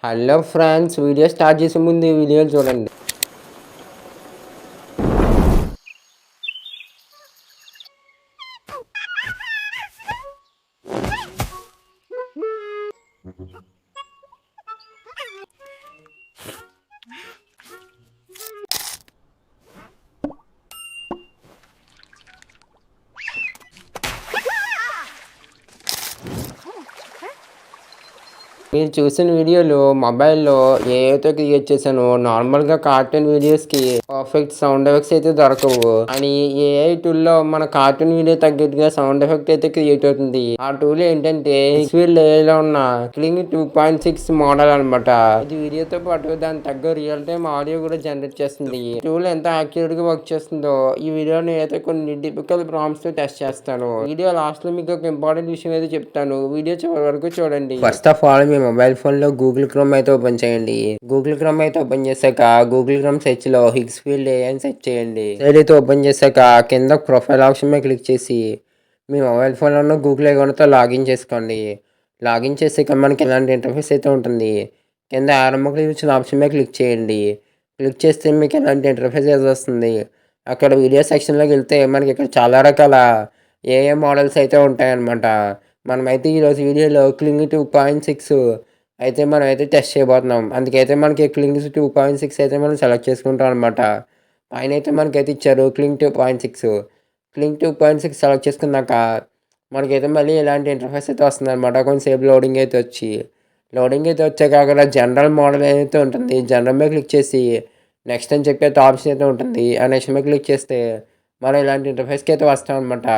Hello friends, video start చేసే ముందు ఈ వీడియోలు చూడండి. మీరు చూసిన వీడియోలు మొబైల్‌లో ఏఐతో క్రియేట్ చేశాను. నార్మల్‌గా కార్టూన్ వీడియోస్‌కి పర్ఫెక్ట్ సౌండ్ ఎఫెక్ట్స్ అయితే దొరకవు. కానీ ఏఐ టూల్‌లో మన కార్టూన్ వీడియో తగ్గట్టుగా సౌండ్ ఎఫెక్ట్ అయితే క్రియేట్ అవుతుంది. ఆ టూల్ ఏంటంటే హిక్స్‌ఫీల్డ్ ఏఐలో ఉన్న క్లింగ్ 2.6 మోడల్ అనమాట. ఇది వీడియోతో పాటు దాని తగ్గ రియల్ టైమ్ ఆడియో కూడా జనరేట్ చేస్తుంది. ఈ టూల్ ఎంత యాక్యురేట్‌గా వర్క్ చేస్తుందో ఈ వీడియోని అయితే కొన్ని టిపికల్ ప్రాంప్ట్స్‌తో టెస్ట్ చేస్తాను. వీడియో లాస్ట్‌లో మీకు ఒక ఇంపార్టెంట్ విషయం అయితే చెప్తాను. వీడియో చివరి వరకు చూడండి. ఫస్ట్ ఆఫ్ ఆల్ మొబైల్ ఫోన్లో గూగుల్ క్రోమ్ అయితే ఓపెన్ చేయండి. గూగుల్ క్రోమ్ అయితే ఓపెన్ చేశాక గూగుల్ క్రోమ్ సెర్చ్లో హిక్స్‌ఫీల్డ్ ఏఐ అని సెర్చ్ చేయండి. సైట్ అయితే ఓపెన్ చేశాక కింద ప్రొఫైల్ ఆప్షన్ మీద క్లిక్ చేసి మీ మొబైల్ ఫోన్లో ఉన్న గూగుల్ అకౌంట్తో లాగిన్ చేసుకోండి. లాగిన్ చేసాక మనకి ఇలాంటి ఇంటర్ఫేస్ అయితే ఉంటుంది. కింద ఆరంభంలో ఇచ్చిన ఆప్షన్ మీద క్లిక్ చేయండి. క్లిక్ చేస్తే మీకు ఇలాంటి ఇంటర్ఫేస్ అయితే వస్తుంది. అక్కడ వీడియో సెక్షన్లోకి వెళ్తే మనకి ఇక్కడ చాలా రకాల ఏఐ మోడల్స్ అయితే ఉంటాయన్నమాట. మనమైతే ఈరోజు వీడియోలో క్లింగ్ 2.6 అయితే మనమైతే టెస్ట్ చేయబోతున్నాం. అందుకైతే మనకి క్లింగ్ 2.6 అయితే మనం సెలెక్ట్ చేసుకుంటాం అనమాట. పైన అయితే మనకైతే ఇచ్చారు క్లింగ్ 2.6. క్లింగ్ 2.6 సెలెక్ట్ చేసుకున్నాక మనకైతే మళ్ళీ ఇలాంటి ఇంటర్ఫేస్ అయితే వస్తుంది అనమాట. కొంచెంసేపు లోడింగ్ అయితే వచ్చాక అక్కడ జనరల్ మోడల్ అయితే ఉంటుంది. జనరల్ మీద క్లిక్ చేసి నెక్స్ట్ అని చెప్పి అయితే ఆప్షన్ అయితే ఉంటుంది. ఆ నెక్స్ట్ మీద క్లిక్ చేస్తే మనం ఇలాంటి ఇంటర్ఫేస్కి అయితే వస్తాం అనమాట.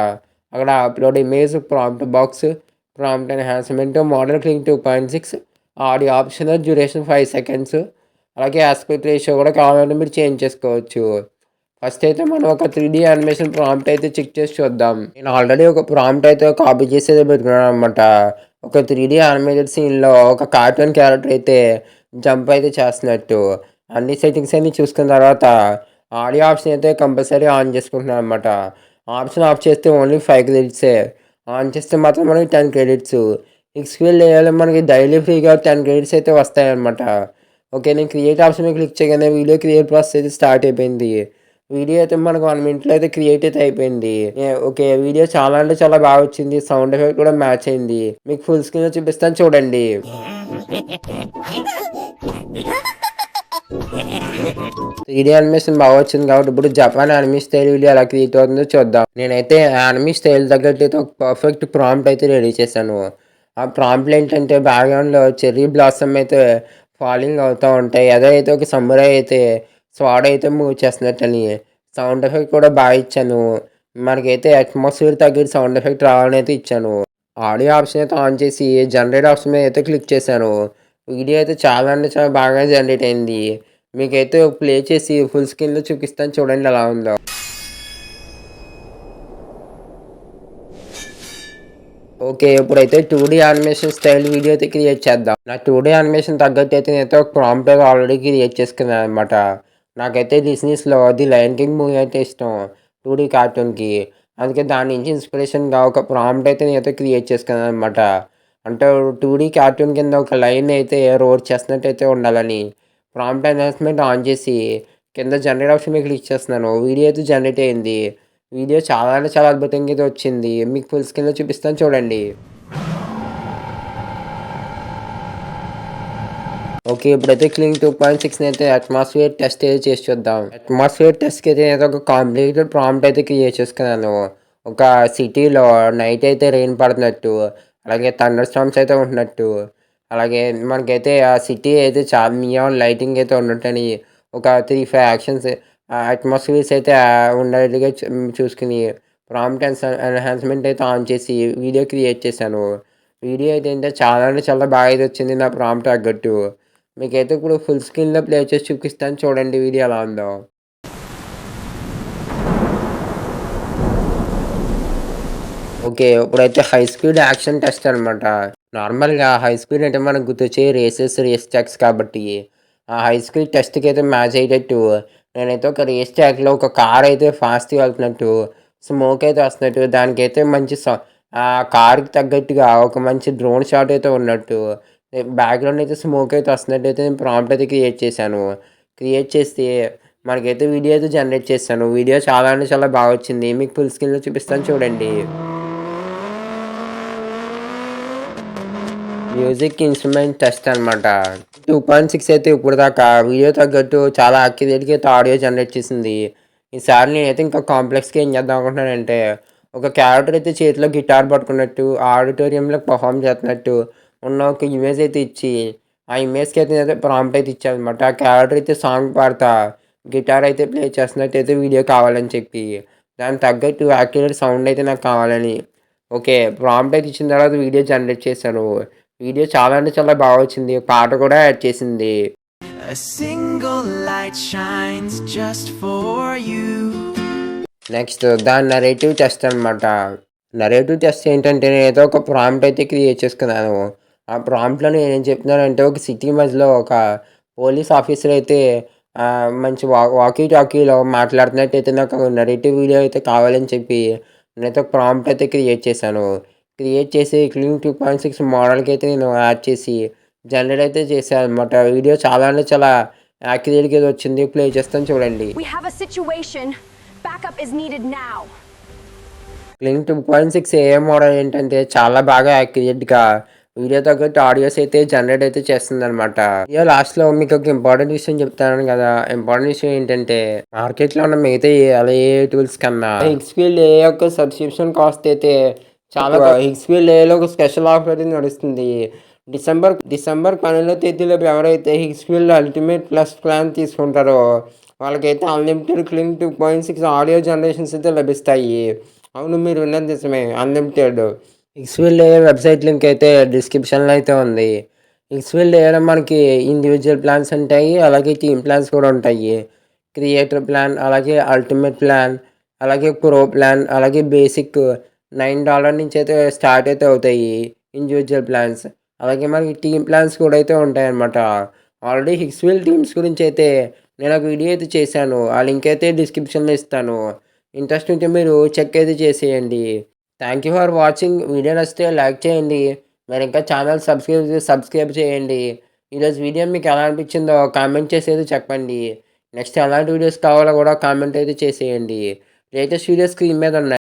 అక్కడ upload image, prompt box, prompt enhancement, model Kling 2.6, audio option, duration 5 seconds, అలాగే ఆస్పెక్ట్ రేషియో కూడా కావాలంటే మీరు చేంజ్ చేసుకోవచ్చు. ఫస్ట్ అయితే మనం ఒక 3D యానిమేషన్ ప్రాంప్ట్ అయితే చెక్ చేసి చూద్దాం. నేను ఆల్రెడీ ఒక ప్రాంప్ట్ అయితే కాపీ చేసి అయితే పెట్టుకున్నాను అనమాట. ఒక 3D యానిమేటెడ్ సీన్లో ఒక కార్టూన్ క్యారెక్టర్ అయితే జంప్ అయితే చేస్తున్నట్టు అన్ని సెట్టింగ్స్ అన్ని చూసుకున్న తర్వాత ఆడియో ఆప్షన్ అయితే కంపల్సరీ ఆన్ చేసుకుంటున్నాను అనమాట. ఆప్షన్ ఆఫ్ చేస్తే ఓన్లీ 5 క్రెడిట్సే, ఆన్ చేస్తే మాత్రం మనకి 10 క్రెడిట్స్. హిక్స్‌ఫీల్డ్ ఏఐలో మనకి డైలీ ఫ్రీగా 10 క్రెడిట్స్ అయితే వస్తాయన్నమాట. ఓకే, నేను క్రియేట్ ఆప్షన్ మీద క్లిక్ చేయగానే వీడియో క్రియేట్ ప్రాసెస్ అయితే స్టార్ట్ అయిపోయింది. వీడియో అయితే మనకు 1 మినిట్లో అయితే క్రియేట్ అయితే అయిపోయింది. ఓకే, వీడియో చాలా అంటే చాలా బాగా వచ్చింది. సౌండ్ ఎఫెక్ట్ కూడా మ్యాచ్ అయింది. మీకు ఫుల్ స్క్రీన్లో చూపిస్తాను చూడండి. 3D యానిమేషన్ బాగా వచ్చింది కాబట్టి ఇప్పుడు జపాన్ యానిమీ స్టైల్ వీడియో ఎలా క్రియేట్ అవుతుందో చూద్దాం. నేనైతే యానిమీ స్టైల్ తగ్గట్టు అయితే ఒక పర్ఫెక్ట్ ప్రాంప్ట్ అయితే రెడీ చేశాను. ఆ ప్రాంప్ట్లు ఏంటంటే బ్యాక్గ్రౌండ్లో చెర్రీ బ్లాసమ్ అయితే ఫాలింగ్ అవుతూ ఉంటాయి. అదే అయితే ఒక సమురాయ్ అయితే స్వాడ్ అయితే మూవ్ చేస్తున్నట్టని సౌండ్ ఎఫెక్ట్ కూడా బాగా ఇచ్చాను. మనకైతే అట్మాస్ఫియర్ తగ్గట్టు సౌండ్ ఎఫెక్ట్ రావాలని అయితే ఇచ్చాను. ఆడియో ఆప్షన్ అయితే ఆన్ చేసి జనరేట్ ఆప్షన్ మీద అయితే క్లిక్ చేశాను. వీడియో అయితే చాలా అంటే చాలా బాగా జనరేట్ అయింది. మీకైతే ప్లే చేసి ఫుల్ స్క్రీన్‌లో చూపిస్తాను చూడండి ఎలా ఉందో. ఓకే, ఇప్పుడైతే 2D యానిమేషన్ స్టైల్ వీడియో అయితే క్రియేట్ చేద్దాం. నా 2D యానిమేషన్ తగ్గట్టు అయితే నేనైతే ఒక ప్రాంప్ట్ అయితే ఆల్రెడీ క్రియేట్ చేసుకున్నాను అనమాట. నాకైతే డిస్నీస్‌లో ది లయన్ కింగ్ మూవీ అయితే ఇష్టం 2D కార్టూన్‌కి. అందుకే దాని నుంచి ఇన్స్పిరేషన్‌గా ఒక ప్రాంప్ట్ అయితే నేనైతే క్రియేట్ చేసుకున్నాను అనమాట. అంటే 2D కార్టూన్ కింద ఒక లైన్ అయితే రోర్ చేస్తున్నట్టయితే ఉండాలని ప్రాంప్ట్ ఎన్హాన్స్మెంట్ ఆన్ చేసి కింద జనరేట్ ఆప్షన్ మీద క్లిక్ చేస్తున్నాను. వీడియో అయితే జనరేట్ అయింది. వీడియో చాలా అంటే చాలా అద్భుతంగా అయితే వచ్చింది. మీకు ఫుల్ స్క్రీన్‌లో చూపిస్తాను చూడండి. ఓకే, ఇప్పుడైతే క్లింగ్ 2.6 అయితే అట్మాస్ఫియర్ టెస్ట్ అయితే చేసి చూద్దాం. అట్మాస్ఫియర్ టెస్ట్‌కి అయితే నేను ఒక కాంప్లికేటెడ్ ప్రాంప్ట్ అయితే క్రియేట్ చేసుకున్నాను. ఒక సిటీలో నైట్ అయితే రెయిన్ పడుతున్నట్టు, అలాగే థండర్ స్టార్మ్స్ అయితే ఉంటున్నట్టు, అలాగే మనకైతే ఆ సిటీ అయితే చాలా నియాన్ లైటింగ్ అయితే ఉన్నట్టని ఒక 3, 5 యాక్షన్స్ అట్మాస్ఫియర్స్ అయితే ఉండేట్టుగా చూసుకుని ప్రాంప్ట్ ఎన్హాన్స్మెంట్ అయితే ఆన్ చేసి వీడియో క్రియేట్ చేశాను. వీడియో అయితే ఏంటంటే చాలా అంటే చాలా బాగా అయితే వచ్చింది నా ప్రాంప్ట్ తగ్గట్టు. మీకైతే ఇప్పుడు ఫుల్ స్క్రీన్‌లో ప్లే చేసి చూపిస్తాను చూడండి వీడియో ఎలా ఉందో. ఓకే, ఇప్పుడైతే హై స్పీడ్ యాక్షన్ టెస్ట్ అనమాట. నార్మల్‌గా హై స్పీడ్ అంటే మనకు గుర్తొచ్చే రేస్ ట్రాక్స్ కాబట్టి ఆ హై స్పీడ్ టెస్ట్‌కి అయితే మ్యాచ్ అయ్యేటట్టు నేనైతే ఒక రేస్ ట్రాక్‌లో ఒక కార్ అయితే ఫాస్ట్‌గా వెళ్తున్నట్టు, స్మోక్ అయితే వస్తున్నట్టు, దానికైతే మంచి ఆ కార్‌కి తగ్గట్టుగా ఒక మంచి డ్రోన్ షాట్ అయితే ఉన్నట్టు బ్యాక్‌గ్రౌండ్ అయితే స్మోక్ అయితే వస్తున్నట్టయితే నేను ప్రాంప్ట్ అయితే క్రియేట్ చేశాను. క్రియేట్ చేస్తే మనకైతే వీడియో అయితే జనరేట్ చేశాను. వీడియో చాలా అంటే చాలా బాగా వచ్చింది. మీకు ఫుల్ స్క్రీన్‌లో చూపిస్తాను చూడండి. మ్యూజిక్ ఇన్‌స్ట్రుమెంట్ టెస్ట్ అనమాట. 2.6 అయితే ఇప్పటిదాకా వీడియో తగ్గట్టు చాలా అక్యురేట్‌గా అయితే ఆడియో జనరేట్ చేసింది. ఈసారి నేనైతే ఇంకా కాంప్లెక్స్‌గా ఏం చేద్దాం అనుకుంటున్నానంటే, ఒక క్యారెక్టర్ అయితే చేతిలో గిటార్ పట్టుకున్నట్టు, ఆడిటోరియంలో పెర్ఫార్మ్ చేస్తున్నట్టు ఉన్న ఒక ఇమేజ్ అయితే ఇచ్చి, ఆ ఇమేజ్‌కి అయితే నేనైతే ప్రాంప్ట్ అయితే ఇచ్చాననమాట. ఆ క్యారెక్టర్ అయితే సాంగ్ పాడుతా, గిటార్ అయితే ప్లే చేస్తున్నట్టయితే వీడియో కావాలని చెప్పి, దానికి తగ్గట్టు యాక్యురేట్ సౌండ్ అయితే నాకు కావాలని. ఓకే. ప్రాంప్ట్ అయితే ఇచ్చిన తర్వాత వీడియో జనరేట్ చేశాను. వీడియో చాలా అంటే చాలా బాగా వచ్చింది. పాట కూడా యాడ్ చేసింది. A single light shines just for you. Next దాని నరేటివ్ టెస్ట్ అనమాట. నరేటివ్ టెస్ట్ ఏంటంటే నేనైతే ఒక ప్రాంప్ట్ అయితే క్రియేట్ చేసుకున్నాను. ఆ ప్రాంప్ట్‌లో నేనేం చెప్తున్నానంటే ఒక సిటీ మధ్యలో ఒక పోలీస్ ఆఫీసర్ అయితే మంచి వాకీ టాకీలో మాట్లాడుతున్నట్టయితే నాకు నరేటివ్ వీడియో అయితే కావాలని చెప్పి నేనైతే ఒక ప్రాంప్ట్ అయితే క్రియేట్ చేశాను. క్రియేట్ చేసి క్లీన్ 2.6 మోడల్‌కి అయితే నేను యాడ్ చేసి జనరేట్ అయితే చేశాననమాట. వీడియో చాలా అంటే చాలా యాక్యురేట్‌గా అయితే వచ్చింది. ప్లే చేస్తాను చూడండి. We have a situation. Backup is needed now. క్లింగ్ 2.6 AI model ఏంటంటే చాలా బాగా యాక్యురేట్‌గా వీడియో తగ్గట్టు ఆడియోస్ అయితే జనరేట్ అయితే చేస్తుందనమాట. వీడియో లాస్ట్‌లో మీకు ఒక ఇంపార్టెంట్ విషయం చెప్తాను కదా! ఇంపార్టెంట్ విషయం ఏంటంటే మార్కెట్‌లో ఉన్న మిగతా ఏఐ టూల్స్ కన్నా హిక్స్‌ఫీల్డ్ ఏఐ యొక్క సబ్స్క్రిప్షన్ కాస్ట్ అయితే చాలా హిక్స్‌ఫీల్డ్ ఏఐలో ఒక స్పెషల్ ఆఫర్ అయితే నడుస్తుంది. డిసెంబర్ 12వ తేదీలోపు ఎవరైతే హిక్స్‌ఫీల్డ్ అల్టిమేట్ ప్లస్ ప్లాన్ తీసుకుంటారో వాళ్ళకైతే అన్లిమిటెడ్ క్లింగ్ 2.6 ఆడియో జనరేషన్స్ అయితే లభిస్తాయి. అవును. మీరు విన్నది నిజమే. అన్లిమిటెడ్. ఎక్స్‌ఫీల్డ్ ఏఐ వెబ్‌సైట్ లింక్ అయితే డిస్క్రిప్షన్‌లో అయితే ఉంది. ఎక్స్‌ఫీల్డ్ ఏఐలో మనకి ఇండివిడ్యువల్ ప్లాన్స్ ఉంటాయి. అలాగే టీమ్ ప్లాన్స్ కూడా ఉంటాయి. క్రియేటర్ ప్లాన్, అలాగే అల్టిమేట్ ప్లాన్, అలాగే ప్రో ప్లాన్, అలాగే బేసిక్ $9 నుంచి అయితే స్టార్ట్ అయితే అవుతాయి ఇండివిడ్యువల్ ప్లాన్స్. అలాగే మనకి టీమ్ ప్లాన్స్ కూడా అయితే ఉంటాయన్నమాట. ఆల్రెడీ హిక్స్‌ఫీల్డ్ టీమ్స్ గురించి అయితే నేను ఒక వీడియో అయితే చేశాను. ఆ లింక్ అయితే డిస్క్రిప్షన్‌లో ఇస్తాను. ఇంట్రెస్ట్ ఉంటే మీరు చెక్ అయితే చేసేయండి. Thank you for watching. Video నచ్చితే లైక్ చేయండి. మరి ఇంకా ఛానల్ సబ్స్క్రైబ్ చేయండి. ఈరోజు వీడియో మీకు ఎలా అనిపించిందో కామెంట్ చేసి అయితే చెప్పండి. నెక్స్ట్ ఎలాంటి వీడియోస్ కావాలో కూడా కామెంట్ అయితే చేసేయండి. లేటెస్ట్ వీడియోస్ స్క్రీన్ మీద ఉన్నాయి.